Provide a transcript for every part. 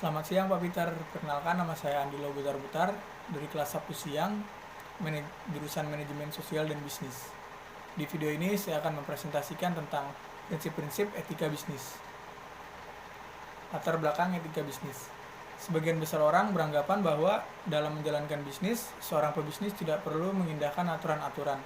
Selamat siang Pak Peter, perkenalkan nama saya Andilo Butar-Butar dari kelas 1 siang, jurusan Manajemen Sosial dan Bisnis. Di video ini saya akan mempresentasikan tentang prinsip-prinsip etika bisnis. Latar belakang etika bisnis. Sebagian besar orang beranggapan bahwa dalam menjalankan bisnis, seorang pebisnis tidak perlu mengindahkan aturan-aturan,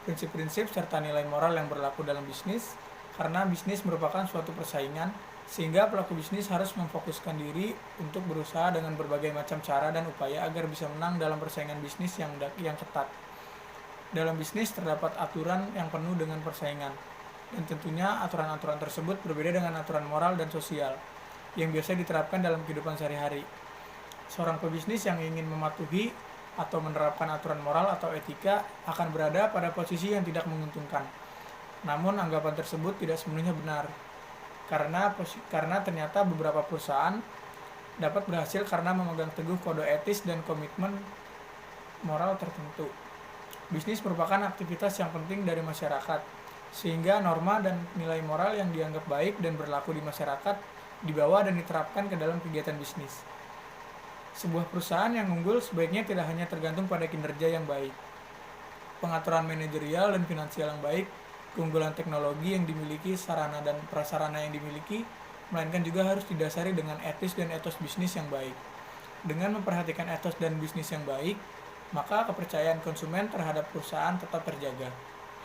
prinsip-prinsip serta nilai moral yang berlaku dalam bisnis, karena bisnis merupakan suatu persaingan, sehingga pelaku bisnis harus memfokuskan diri untuk berusaha dengan berbagai macam cara dan upaya agar bisa menang dalam persaingan bisnis yang ketat. Dalam bisnis terdapat aturan yang penuh dengan persaingan, dan tentunya aturan-aturan tersebut berbeda dengan aturan moral dan sosial yang biasa diterapkan dalam kehidupan sehari-hari. Seorang pebisnis yang ingin mematuhi atau menerapkan aturan moral atau etika akan berada pada posisi yang tidak menguntungkan. Namun anggapan tersebut tidak sepenuhnya benar. Karena ternyata beberapa perusahaan dapat berhasil karena memegang teguh kode etis dan komitmen moral tertentu. Bisnis merupakan aktivitas yang penting dari masyarakat, sehingga norma dan nilai moral yang dianggap baik dan berlaku di masyarakat dibawa dan diterapkan ke dalam kegiatan bisnis. Sebuah perusahaan yang unggul sebaiknya tidak hanya tergantung pada kinerja yang baik, pengaturan manajerial dan finansial yang baik, keunggulan teknologi yang dimiliki, sarana dan prasarana yang dimiliki, melainkan juga harus didasari dengan etis dan etos bisnis yang baik. Dengan memperhatikan etos dan bisnis yang baik, maka kepercayaan konsumen terhadap perusahaan tetap terjaga.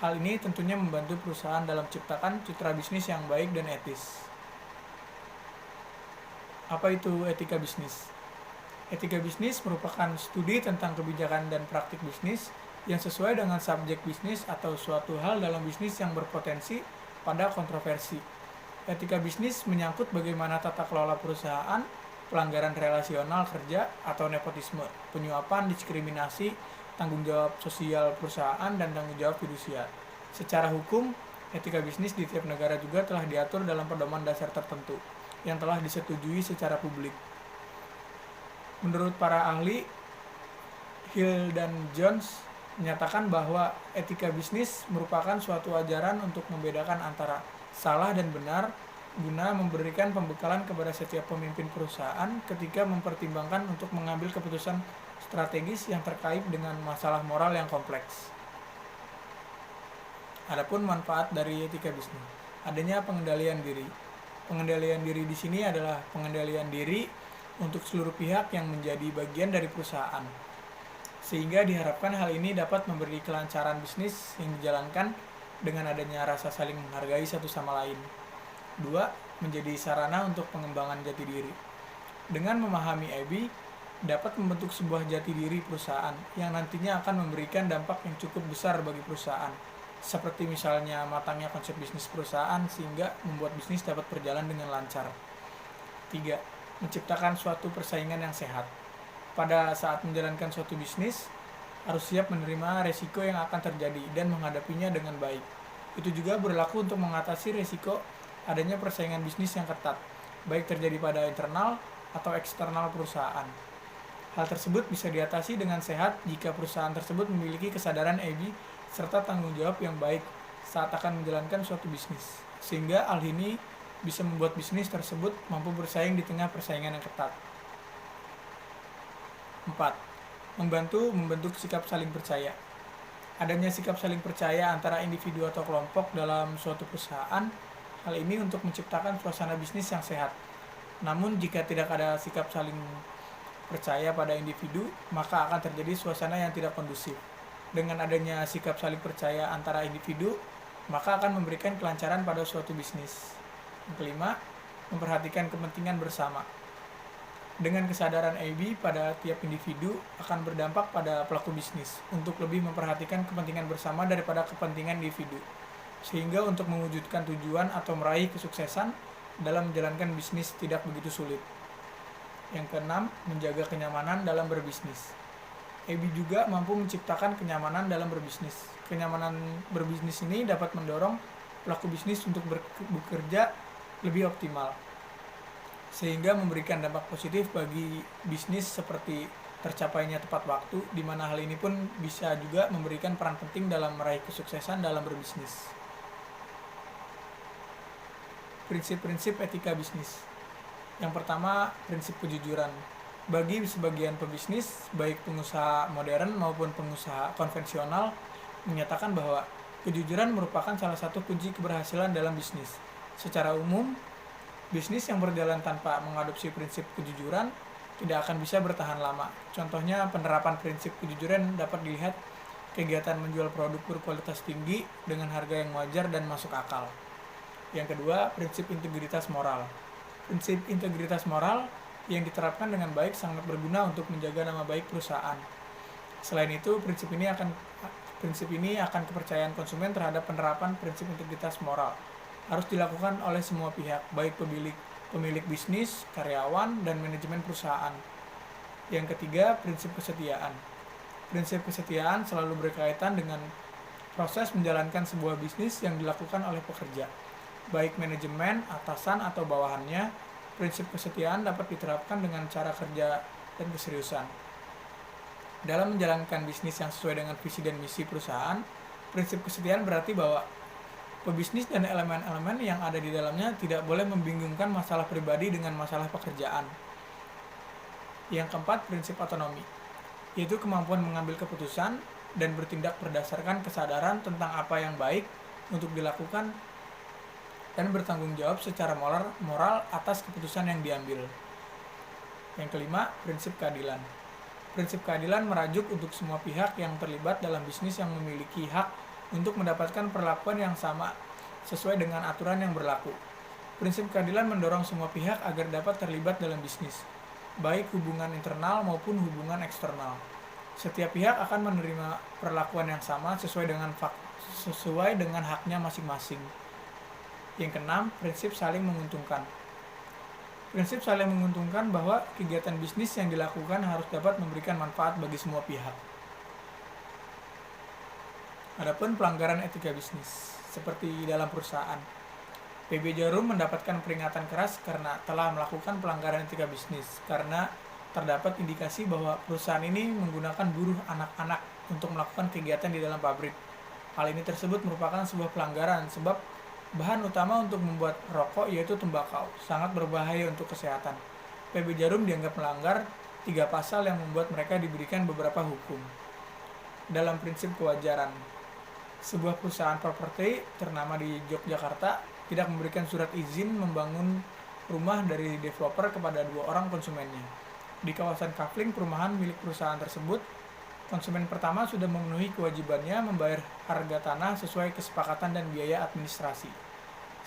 Hal ini tentunya membantu perusahaan dalam menciptakan citra bisnis yang baik dan etis. Apa itu etika bisnis? Etika bisnis merupakan studi tentang kebijakan dan praktik bisnis yang sesuai dengan subjek bisnis atau suatu hal dalam bisnis yang berpotensi pada kontroversi. Etika bisnis menyangkut bagaimana tata kelola perusahaan, pelanggaran relasional kerja atau nepotisme, penyuapan, diskriminasi, tanggung jawab sosial perusahaan, dan tanggung jawab fidusial. Secara hukum, etika bisnis di tiap negara juga telah diatur dalam pedoman dasar tertentu yang telah disetujui secara publik. Menurut para ahli, Hill dan Jones menyatakan bahwa etika bisnis merupakan suatu ajaran untuk membedakan antara salah dan benar guna memberikan pembekalan kepada setiap pemimpin perusahaan ketika mempertimbangkan untuk mengambil keputusan strategis yang terkait dengan masalah moral yang kompleks. Adapun manfaat dari etika bisnis, adanya pengendalian diri. Pengendalian diri di sini adalah pengendalian diri untuk seluruh pihak yang menjadi bagian dari perusahaan, sehingga diharapkan hal ini dapat memberi kelancaran bisnis yang dijalankan dengan adanya rasa saling menghargai satu sama lain. 2. Menjadi sarana untuk pengembangan jati diri. Dengan memahami EBI, dapat membentuk sebuah jati diri perusahaan yang nantinya akan memberikan dampak yang cukup besar bagi perusahaan, seperti misalnya matangnya konsep bisnis perusahaan sehingga membuat bisnis dapat berjalan dengan lancar. 3. Menciptakan suatu persaingan yang sehat. Pada saat menjalankan suatu bisnis, harus siap menerima resiko yang akan terjadi dan menghadapinya dengan baik. Itu juga berlaku untuk mengatasi resiko adanya persaingan bisnis yang ketat, baik terjadi pada internal atau eksternal perusahaan. Hal tersebut bisa diatasi dengan sehat jika perusahaan tersebut memiliki kesadaran EBI serta tanggung jawab yang baik saat akan menjalankan suatu bisnis, sehingga hal ini bisa membuat bisnis tersebut mampu bersaing di tengah persaingan yang ketat. 4. Membentuk sikap saling percaya. Adanya sikap saling percaya antara individu atau kelompok dalam suatu perusahaan, hal ini untuk menciptakan suasana bisnis yang sehat. Namun jika tidak ada sikap saling percaya pada individu, maka akan terjadi suasana yang tidak kondusif. Dengan adanya sikap saling percaya antara individu, maka akan memberikan kelancaran pada suatu bisnis. Yang kelima, memperhatikan kepentingan bersama. Dengan kesadaran EBI pada tiap individu akan berdampak pada pelaku bisnis untuk lebih memperhatikan kepentingan bersama daripada kepentingan individu, sehingga untuk mewujudkan tujuan atau meraih kesuksesan dalam menjalankan bisnis tidak begitu sulit. Yang keenam, menjaga kenyamanan dalam berbisnis. EBI juga mampu menciptakan kenyamanan dalam berbisnis. Kenyamanan berbisnis ini dapat mendorong pelaku bisnis untuk bekerja lebih optimal, sehingga memberikan dampak positif bagi bisnis seperti tercapainya tepat waktu, di mana hal ini pun bisa juga memberikan peran penting dalam meraih kesuksesan dalam berbisnis. Prinsip-prinsip etika bisnis. Yang pertama, prinsip kejujuran. Bagi sebagian pebisnis, baik pengusaha modern maupun pengusaha konvensional, menyatakan bahwa kejujuran merupakan salah satu kunci keberhasilan dalam bisnis. Secara umum, bisnis yang berjalan tanpa mengadopsi prinsip kejujuran tidak akan bisa bertahan lama. Contohnya, penerapan prinsip kejujuran dapat dilihat kegiatan menjual produk berkualitas tinggi dengan harga yang wajar dan masuk akal. Yang kedua, prinsip integritas moral. Prinsip integritas moral yang diterapkan dengan baik sangat berguna untuk menjaga nama baik perusahaan. Selain itu, prinsip ini akan kepercayaan konsumen terhadap penerapan prinsip integritas moral harus dilakukan oleh semua pihak, baik pemilik bisnis, karyawan, dan manajemen perusahaan. Yang ketiga, prinsip kesetiaan. Prinsip kesetiaan selalu berkaitan dengan proses menjalankan sebuah bisnis yang dilakukan oleh pekerja, baik manajemen, atasan, atau bawahannya. Prinsip kesetiaan dapat diterapkan dengan cara kerja dan keseriusan. Dalam menjalankan bisnis yang sesuai dengan visi dan misi perusahaan, prinsip kesetiaan berarti bahwa pebisnis dan elemen-elemen yang ada di dalamnya tidak boleh membingungkan masalah pribadi dengan masalah pekerjaan. Yang keempat, prinsip otonomi, yaitu kemampuan mengambil keputusan dan bertindak berdasarkan kesadaran tentang apa yang baik untuk dilakukan dan bertanggung jawab secara moral atas keputusan yang diambil. Yang kelima, prinsip keadilan. Prinsip keadilan merajuk untuk semua pihak yang terlibat dalam bisnis yang memiliki hak untuk mendapatkan perlakuan yang sama sesuai dengan aturan yang berlaku. Prinsip keadilan mendorong semua pihak agar dapat terlibat dalam bisnis, baik hubungan internal maupun hubungan eksternal. Setiap pihak akan menerima perlakuan yang sama sesuai dengan haknya masing-masing. Yang keenam, prinsip saling menguntungkan. Prinsip saling menguntungkan bahwa kegiatan bisnis yang dilakukan harus dapat memberikan manfaat bagi semua pihak. Adapun pelanggaran etika bisnis, seperti dalam perusahaan, PB Jarum mendapatkan peringatan keras karena telah melakukan pelanggaran etika bisnis karena terdapat indikasi bahwa perusahaan ini menggunakan buruh anak-anak untuk melakukan kegiatan di dalam pabrik. Hal ini tersebut merupakan sebuah pelanggaran sebab bahan utama untuk membuat rokok yaitu tembakau, sangat berbahaya untuk kesehatan. PB Jarum dianggap melanggar 3 pasal yang membuat mereka diberikan beberapa hukum. Dalam prinsip kewajaran, sebuah perusahaan properti ternama di Yogyakarta tidak memberikan surat izin membangun rumah dari developer kepada 2 orang konsumennya. Di kawasan Kafling perumahan milik perusahaan tersebut, konsumen pertama sudah memenuhi kewajibannya membayar harga tanah sesuai kesepakatan dan biaya administrasi.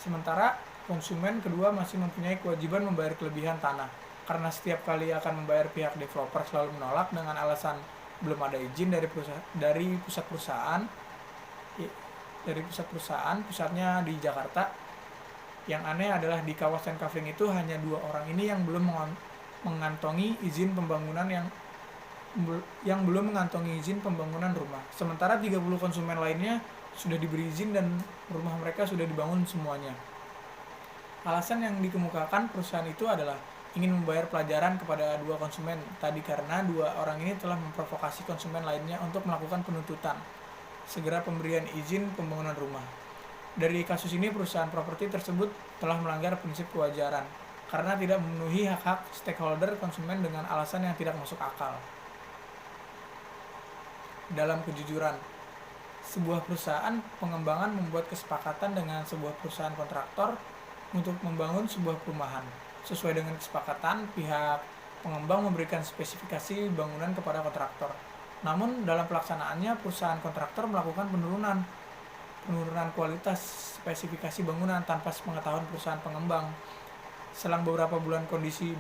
Sementara konsumen kedua masih mempunyai kewajiban membayar kelebihan tanah. Karena setiap kali akan membayar, pihak developer selalu menolak dengan alasan belum ada izin dari pusat perusahaan, pusatnya di Jakarta. Yang aneh adalah di kawasan Kafling itu hanya 2 orang ini yang belum mengantongi izin pembangunan rumah. Sementara 30 konsumen lainnya sudah diberi izin dan rumah mereka sudah dibangun semuanya. Alasan yang dikemukakan perusahaan itu adalah ingin membayar pelajaran kepada 2 konsumen tadi karena 2 orang ini telah memprovokasi konsumen lainnya untuk melakukan penuntutan segera pemberian izin pembangunan rumah. Dari kasus ini, perusahaan properti tersebut telah melanggar prinsip kewajaran karena tidak memenuhi hak-hak stakeholder konsumen dengan alasan yang tidak masuk akal. Dalam kejujuran, sebuah perusahaan pengembangan membuat kesepakatan dengan sebuah perusahaan kontraktor untuk membangun sebuah perumahan. Sesuai dengan kesepakatan, pihak pengembang memberikan spesifikasi bangunan kepada kontraktor. Namun dalam pelaksanaannya, perusahaan kontraktor melakukan penurunan kualitas spesifikasi bangunan tanpa sepengetahuan perusahaan pengembang. Selang beberapa bulan kondisi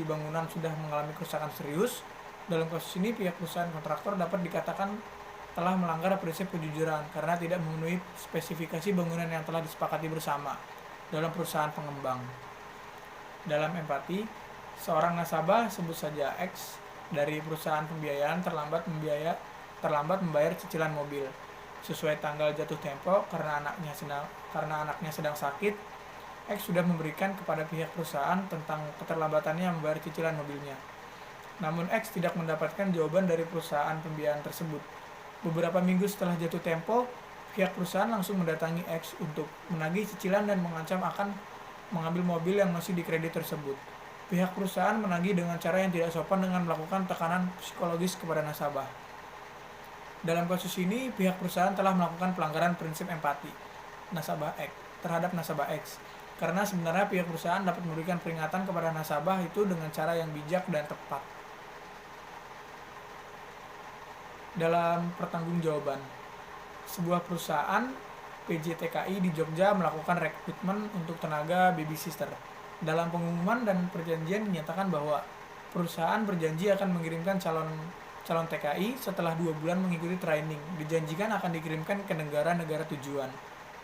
bangunan sudah mengalami kerusakan serius. Dalam kasus ini, pihak perusahaan kontraktor dapat dikatakan telah melanggar prinsip kejujuran karena tidak memenuhi spesifikasi bangunan yang telah disepakati bersama dalam perusahaan pengembang. Dalam empati, seorang nasabah, sebut saja X, dari perusahaan pembiayaan terlambat membayar cicilan mobil sesuai tanggal jatuh tempo karena anaknya sedang sakit. X sudah memberikan kepada pihak perusahaan tentang keterlambatannya membayar cicilan mobilnya. Namun X tidak mendapatkan jawaban dari perusahaan pembiayaan tersebut. Beberapa minggu setelah jatuh tempo, pihak perusahaan langsung mendatangi X untuk menagih cicilan dan mengancam akan mengambil mobil yang masih dikredit tersebut. Pihak perusahaan menagih dengan cara yang tidak sopan dengan melakukan tekanan psikologis kepada nasabah. Dalam kasus ini, pihak perusahaan telah melakukan pelanggaran prinsip empati nasabah X terhadap nasabah X. Karena sebenarnya pihak perusahaan dapat memberikan peringatan kepada nasabah itu dengan cara yang bijak dan tepat. Dalam pertanggungjawaban, sebuah perusahaan PJTKI di Jogja melakukan rekrutmen untuk tenaga babysitter. Dalam pengumuman dan perjanjian dinyatakan bahwa perusahaan berjanji akan mengirimkan calon TKI setelah 2 bulan mengikuti training. Dijanjikan akan dikirimkan ke negara-negara tujuan.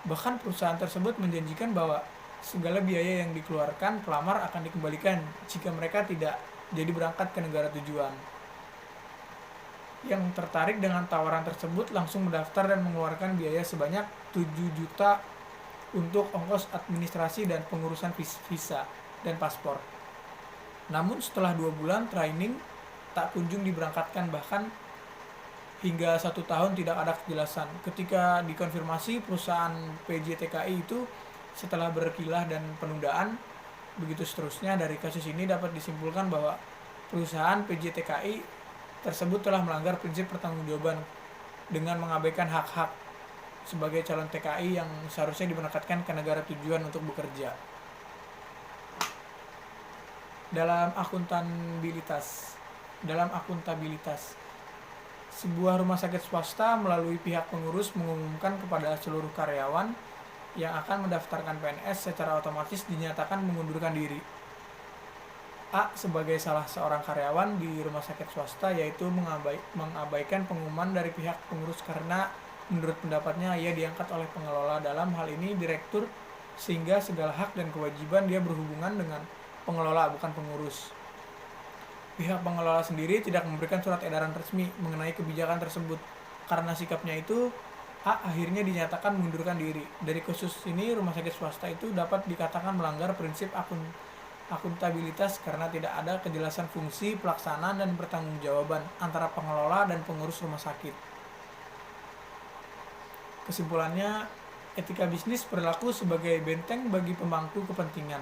Bahkan perusahaan tersebut menjanjikan bahwa segala biaya yang dikeluarkan pelamar akan dikembalikan jika mereka tidak jadi berangkat ke negara tujuan. Yang tertarik dengan tawaran tersebut langsung mendaftar dan mengeluarkan biaya sebanyak 7 juta untuk ongkos administrasi dan pengurusan visa dan paspor. Namun setelah 2 bulan training tak kunjung diberangkatkan, bahkan hingga 1 tahun tidak ada kejelasan. Ketika dikonfirmasi perusahaan PJTKI itu setelah berkilah dan penundaan, begitu seterusnya. Dari kasus ini dapat disimpulkan bahwa perusahaan PJTKI tersebut telah melanggar prinsip pertanggungjawaban dengan mengabaikan hak-hak sebagai calon TKI yang seharusnya diberangkatkan ke negara tujuan untuk bekerja. Dalam akuntabilitas, sebuah rumah sakit swasta melalui pihak pengurus mengumumkan kepada seluruh karyawan yang akan mendaftarkan PNS secara otomatis dinyatakan mengundurkan diri. A sebagai salah seorang karyawan di rumah sakit swasta, yaitu mengabaikan pengumuman dari pihak pengurus karena menurut pendapatnya ia diangkat oleh pengelola, dalam hal ini direktur, sehingga segala hak dan kewajiban dia berhubungan dengan pengelola bukan pengurus. Pihak pengelola sendiri tidak memberikan surat edaran resmi mengenai kebijakan tersebut. Karena sikapnya itu, A akhirnya dinyatakan mengundurkan diri. Dari kasus ini, rumah sakit swasta itu dapat dikatakan melanggar prinsip akuntabilitas karena tidak ada kejelasan fungsi, pelaksanaan, dan pertanggungjawaban antara pengelola dan pengurus rumah sakit. Kesimpulannya, etika bisnis berlaku sebagai benteng bagi pemangku kepentingan.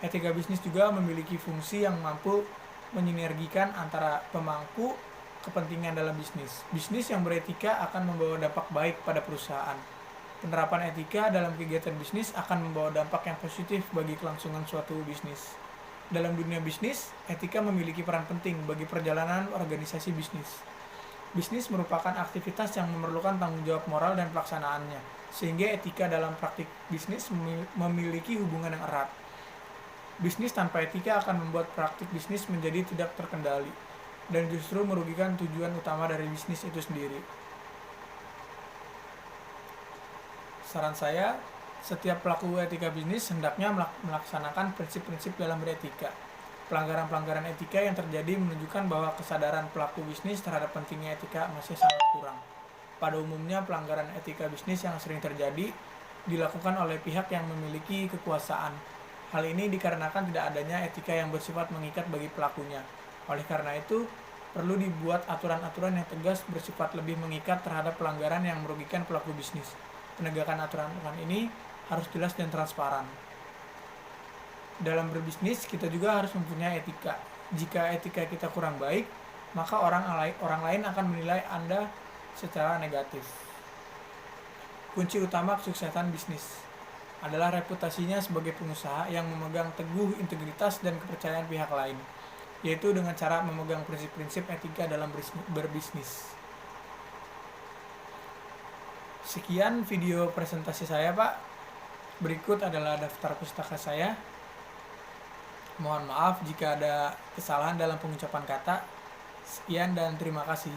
Etika bisnis juga memiliki fungsi yang mampu menyinergikan antara pemangku kepentingan dalam bisnis. Bisnis yang beretika akan membawa dampak baik pada perusahaan. Penerapan etika dalam kegiatan bisnis akan membawa dampak yang positif bagi kelangsungan suatu bisnis. Dalam dunia bisnis, etika memiliki peran penting bagi perjalanan organisasi bisnis. Bisnis merupakan aktivitas yang memerlukan tanggung jawab moral dan pelaksanaannya, sehingga etika dalam praktik bisnis memiliki hubungan yang erat. Bisnis tanpa etika akan membuat praktik bisnis menjadi tidak terkendali dan justru merugikan tujuan utama dari bisnis itu sendiri. Saran saya, setiap pelaku etika bisnis hendaknya melaksanakan prinsip-prinsip dalam beretika. Pelanggaran-pelanggaran etika yang terjadi menunjukkan bahwa kesadaran pelaku bisnis terhadap pentingnya etika masih sangat kurang. Pada umumnya, pelanggaran etika bisnis yang sering terjadi dilakukan oleh pihak yang memiliki kekuasaan. Hal ini dikarenakan tidak adanya etika yang bersifat mengikat bagi pelakunya. Oleh karena itu, perlu dibuat aturan-aturan yang tegas bersifat lebih mengikat terhadap pelanggaran yang merugikan pelaku bisnis. Penegakan aturan-aturan ini harus jelas dan transparan. Dalam berbisnis, kita juga harus mempunyai etika. Jika etika kita kurang baik, maka orang lain akan menilai Anda secara negatif. Kunci utama kesuksesan bisnis adalah reputasinya sebagai pengusaha yang memegang teguh integritas dan kepercayaan pihak lain, yaitu dengan cara memegang prinsip-prinsip etika dalam berbisnis. Sekian video presentasi saya, Pak. Berikut adalah daftar pustaka saya. Mohon maaf jika ada kesalahan dalam pengucapan kata. Sekian dan terima kasih.